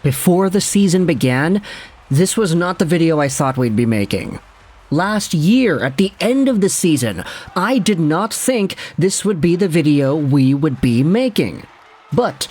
Before the season began, this was not the video I thought we'd be making. Last year, at the end of the season, I did not think this would be the video we would be making. But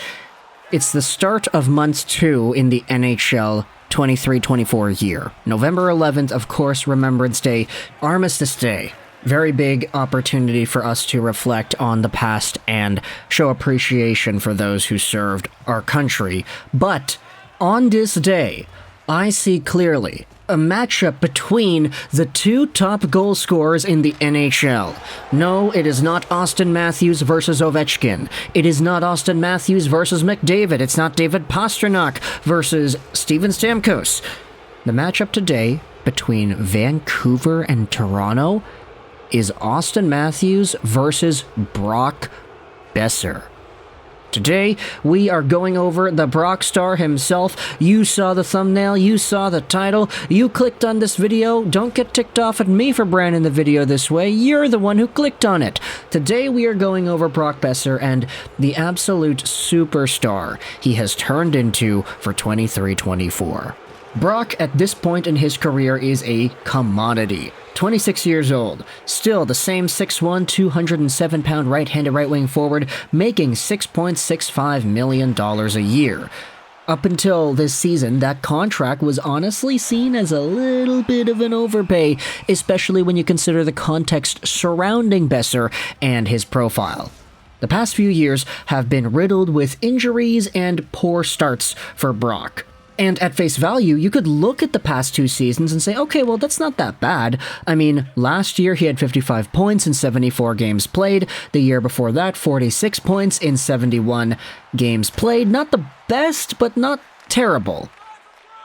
it's the start of month 2 in the NHL 23-24 year. November 11th, of course, Remembrance Day, Armistice Day. Very big opportunity for us to reflect on the past and show appreciation for those who served our country. But on this day, I see clearly a matchup between the two top goal scorers in the NHL. No, it is not Austin Matthews versus Ovechkin. It is not Austin Matthews versus McDavid. It's not David Pastrnak versus Steven Stamkos. The matchup today between Vancouver and Toronto is Austin Matthews versus Brock Boeser. Today, we are going over the Brock star himself. You saw the thumbnail, you saw the title, you clicked on this video. Don't get ticked off at me for branding the video this way. You're the one who clicked on it. Today, we are going over Brock Boeser and the absolute superstar he has turned into for 23-24. Brock, at this point in his career, is a commodity. 26 years old, still the same 6'1", 207-pound right-handed right-wing forward, making $6.65 million a year. Up until this season, that contract was honestly seen as a little bit of an overpay, especially when you consider the context surrounding Boeser and his profile. The past few years have been riddled with injuries and poor starts for Brock. And at face value, you could look at the past 2 seasons and say, okay, well, that's not that bad. I mean, last year he had 55 points in 74 games played. The year before that, 46 points in 71 games played. Not the best, but not terrible.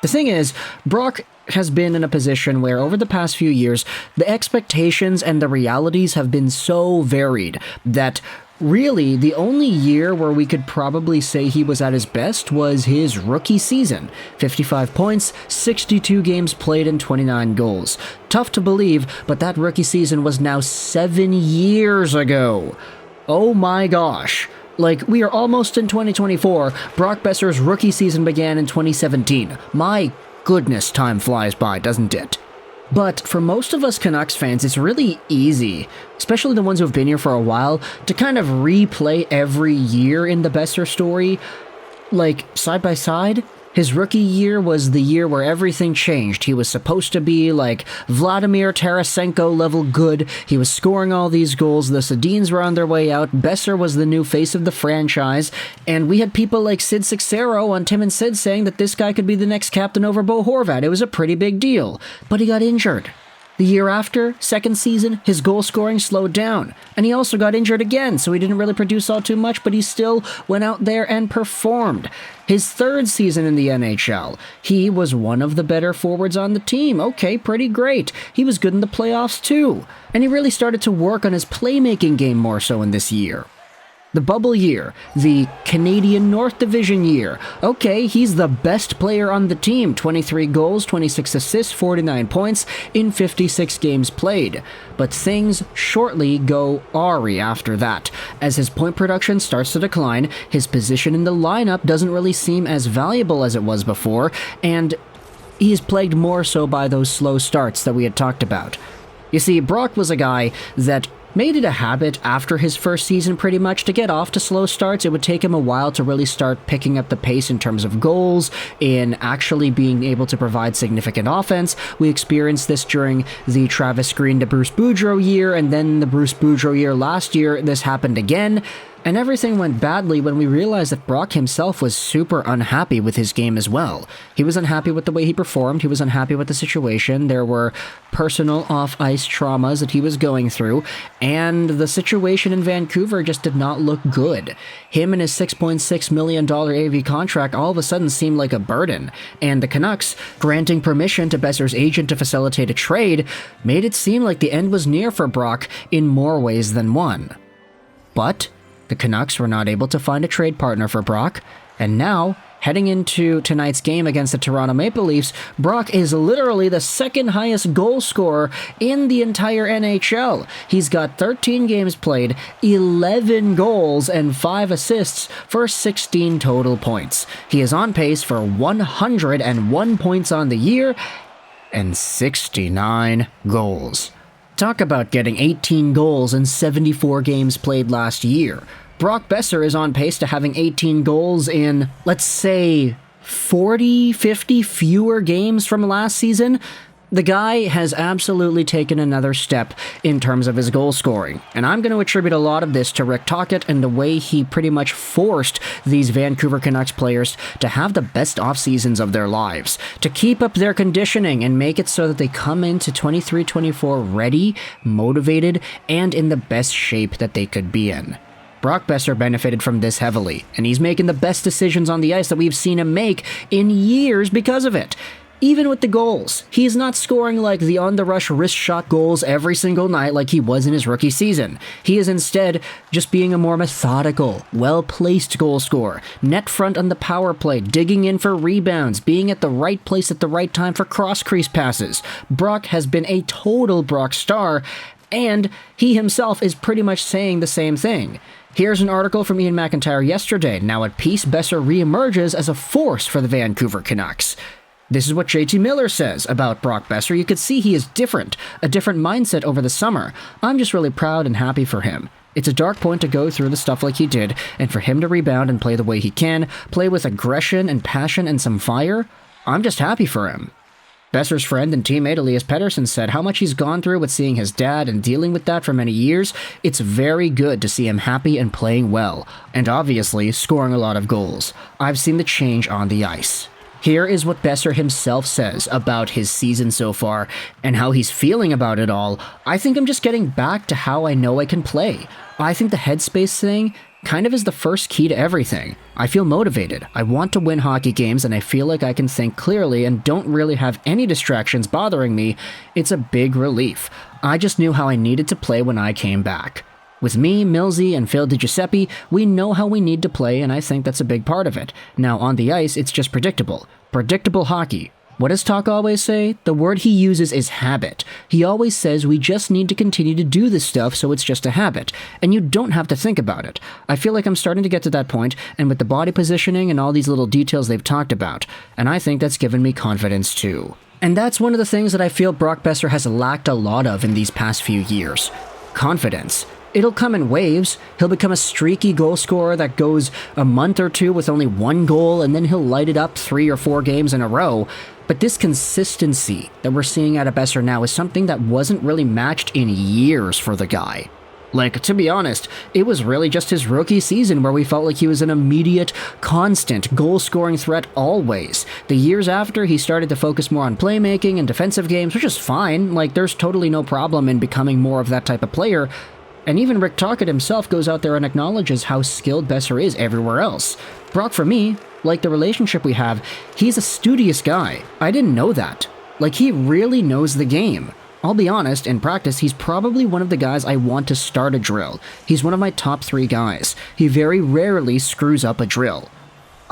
The thing is, Brock has been in a position where over the past few years, the expectations and the realities have been so varied that really, the only year where we could probably say he was at his best was his rookie season. 55 points, 62 games played, and 29 goals. Tough to believe, but that rookie season was now 7 years ago. Oh my gosh. Like, we are almost in 2024. Brock Boeser's rookie season began in 2017. My goodness, time flies by, doesn't it? But for most of us Canucks fans, it's really easy, especially the ones who have been here for a while, to kind of replay every year in the Boeser story, like, side by side. His rookie year was the year where everything changed. He was supposed to be like Vladimir Tarasenko level good. He was scoring all these goals. The Sedins were on their way out. Boeser was the new face of the franchise. And we had people like Sid Sixero on Tim and Sid saying that this guy could be the next captain over Bo Horvat. It was a pretty big deal. But he got injured. The year after, second season, his goal scoring slowed down. And he also got injured again, so he didn't really produce all too much, but he still went out there and performed. His third season in the NHL, he was one of the better forwards on the team. Okay, pretty great. He was good in the playoffs too. And he really started to work on his playmaking game more so in this year. The bubble year, the Canadian North Division year. Okay, he's the best player on the team. 23 goals, 26 assists, 49 points in 56 games played. But things shortly go awry after that. As his point production starts to decline, his position in the lineup doesn't really seem as valuable as it was before, and he is plagued more so by those slow starts that we had talked about. You see, Brock was a guy that made it a habit after his first season pretty much to get off to slow starts. It would take him a while to really start picking up the pace in terms of goals, in actually being able to provide significant offense. We experienced this during the Travis Green to Bruce Boudreau year, and then the Bruce Boudreau year last year, this happened again. And everything went badly when we realized that Brock himself was super unhappy with his game as well. He was unhappy with the way he performed, he was unhappy with the situation, there were personal off-ice traumas that he was going through, and the situation in Vancouver just did not look good. Him and his $6.6 million AV contract all of a sudden seemed like a burden, and the Canucks, granting permission to Boeser's agent to facilitate a trade, made it seem like the end was near for Brock in more ways than one. But the Canucks were not able to find a trade partner for Brock, and now Heading into tonight's game against the Toronto Maple Leafs, Brock is literally the second highest goal scorer in the entire NHL. He's got 13 games played, 11 goals, and 5 assists for 16 total points. He is on pace for 101 points on the year and 69 goals. Talk about getting 18 goals in 74 games played last year. Brock Boeser is on pace to having 18 goals in, let's say, 40, 50 fewer games from last season. The guy has absolutely taken another step in terms of his goal scoring, and I'm going to attribute a lot of this to Rick Tocchet and the way he pretty much forced these Vancouver Canucks players to have the best off-seasons of their lives, to keep up their conditioning and make it so that they come into 23-24 ready, motivated, and in the best shape that they could be in. Brock Boeser benefited from this heavily, and he's making the best decisions on the ice that we've seen him make in years because of it. Even with the goals, he's not scoring like the on-the-rush wrist shot goals every single night like he was in his rookie season. He is instead just being a more methodical, well-placed goal scorer, net front on the power play, digging in for rebounds, being at the right place at the right time for cross-crease passes. Brock has been a total Brock star, and he himself is pretty much saying the same thing. Here's an article from Ian McIntyre yesterday. Now at peace, Boeser reemerges as a force for the Vancouver Canucks. This is what JT Miller says about Brock Boeser. You could see he is different, a different mindset over the summer. I'm just really proud and happy for him. It's a dark point to go through the stuff like he did, and for him to rebound and play the way he can, play with aggression and passion and some fire, I'm just happy for him. Boeser's friend and teammate Elias Pettersson said how much he's gone through with seeing his dad and dealing with that for many years. It's very good to see him happy and playing well, and obviously scoring a lot of goals. I've seen the change on the ice. Here is what Boeser himself says about his season so far and how he's feeling about it all. I think I'm just getting back to how I know I can play. I think the headspace thing kind of is the first key to everything. I feel motivated. I want to win hockey games and I feel like I can think clearly and don't really have any distractions bothering me. It's a big relief. I just knew how I needed to play when I came back. With me, Millsy, and Phil DiGiuseppe, we know how we need to play, and I think that's a big part of it. Now, on the ice, it's just predictable. Predictable hockey. What does Talk always say? The word he uses is habit. He always says we just need to continue to do this stuff so it's just a habit, and you don't have to think about it. I feel like I'm starting to get to that point, and with the body positioning and all these little details they've talked about, and I think that's given me confidence too. And that's one of the things that I feel Brock Boeser has lacked a lot of in these past few years. Confidence. It'll come in waves. He'll become a streaky goal scorer that goes a month or two with only one goal, and then he'll light it up 3 or 4 games in a row. But this consistency that we're seeing out of Boeser now is something that wasn't really matched in years for the guy. Like, to be honest, it was really just his rookie season where we felt like he was an immediate, constant goal-scoring threat always. The years after, he started to focus more on playmaking and defensive games, which is fine. Like, there's totally no problem in becoming more of that type of player. And even Rick Tocchet himself goes out there and acknowledges how skilled Boeser is everywhere else. Brock, for me, like the relationship we have, he's a studious guy. I didn't know that. Like, he really knows the game. I'll be honest, in practice, he's probably one of the guys I want to start a drill. He's one of my top 3 guys. He very rarely screws up a drill.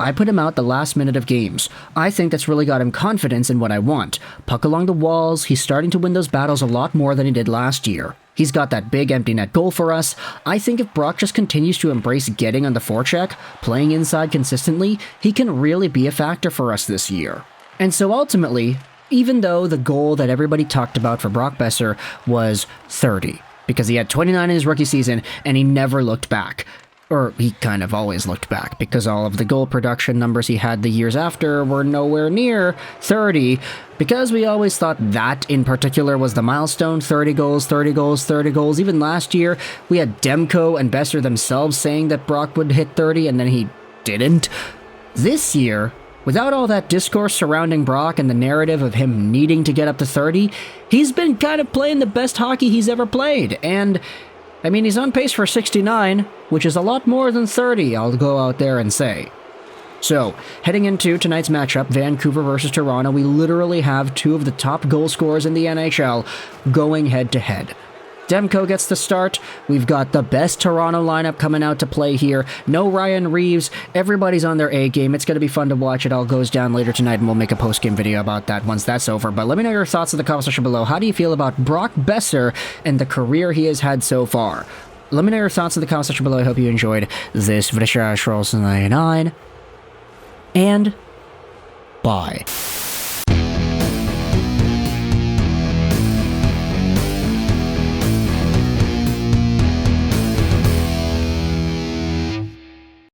I put him out the last minute of games. I think that's really got him confidence in what I want. Puck along the walls, he's starting to win those battles a lot more than he did last year. He's got that big empty net goal for us. I think if Brock just continues to embrace getting on the forecheck, playing inside consistently, he can really be a factor for us this year. And so ultimately, even though the goal that everybody talked about for Brock Boeser was 30, because he had 29 in his rookie season and he never looked back. Or he kind of always looked back, because all of the goal production numbers he had the years after were nowhere near 30, because we always thought that in particular was the milestone, 30 goals, 30 goals, 30 goals. Even last year, we had Demko and Boeser themselves saying that Brock would hit 30, and then he didn't. This year, without all that discourse surrounding Brock and the narrative of him needing to get up to 30, he's been kind of playing the best hockey he's ever played, and I mean, he's on pace for 69, which is a lot more than 30, I'll go out there and say. So, heading into tonight's matchup, Vancouver versus Toronto, we literally have 2 of the top goal scorers in the NHL going head-to-head. Demko gets the start. We've got the best Toronto lineup coming out to play here. No Ryan Reeves. Everybody's on their A game. It's going to be fun to watch. It all goes down later tonight, and we'll make a post-game video about that once that's over. But let me know your thoughts in the comment section below. How do you feel about Brock Boeser and the career he has had so far? Let me know your thoughts in the comment section below. I hope you enjoyed this video. Carlsson 99. And bye.